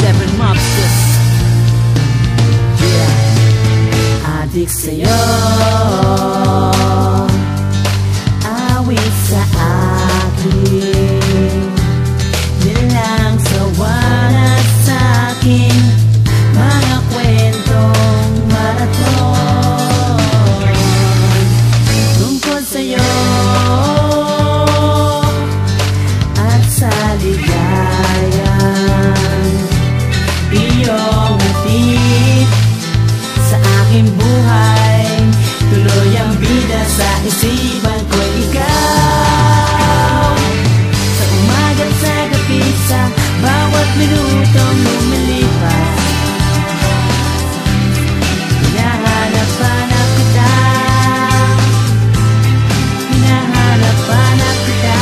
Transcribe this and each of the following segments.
Seven Mobsters. Yeah. Adik sa'yo, awit sa akin, nilang sawa na sa'kin, mga kwentong marathon tungkol sa'yo at sa ligayan, iyong hatid sa aking buhay. Tuloy ang bida sa isipan ko, ikaw. Sa umaga't sa gabi, sa bawat minutong lumilipas, hinahanap-hanap kita, hinahanap-hanap kita.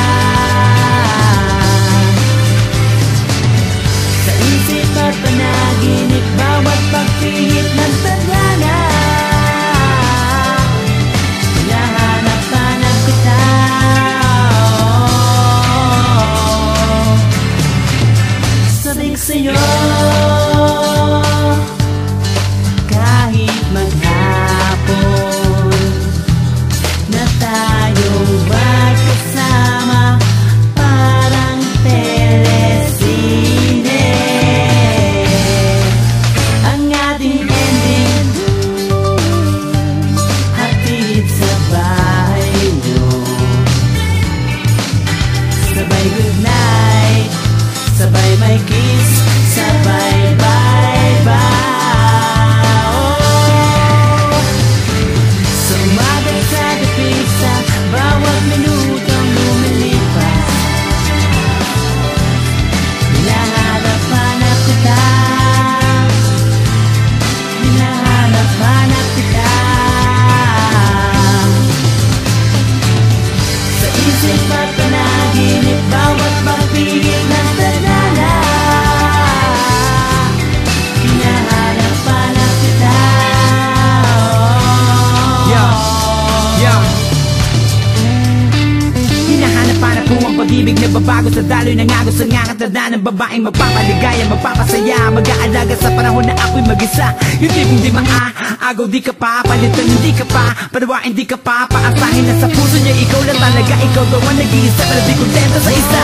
Sa isip at panaginip, bawat pagpihit ng tadhana, hinahanap-hanap kita. Sabik sa'yo, kahit maghapon na tayong magkasama, parang telesine ang ating ending, hatid sa bahay nyo. Sabay good night, sabay may kiss, sabay bye-bye. Oh, sa umaga sa gabi, sa bawat minutong lumilipas, hinahanap-hanap kita, hinahanap-hanap kita. Sa isip at panaginip, bawat pagpihit ng tadhana, hinahanap-hanap kita. Hinahanap-hanap ko ang pag-ibig na babago sa daloy ng agos ang angat ng babaeng magpapaligaya, magpapasaya, mag-aalaga sa panahon na ako'y mag-isa. Yung tipong di maaagaw, di ka pa palitan, hindi ka pa panawain, di ka pa paasahin na sa puso niya. Ikaw lang talaga, ikaw daw ang nag-iisa, pero di kontento sa isa.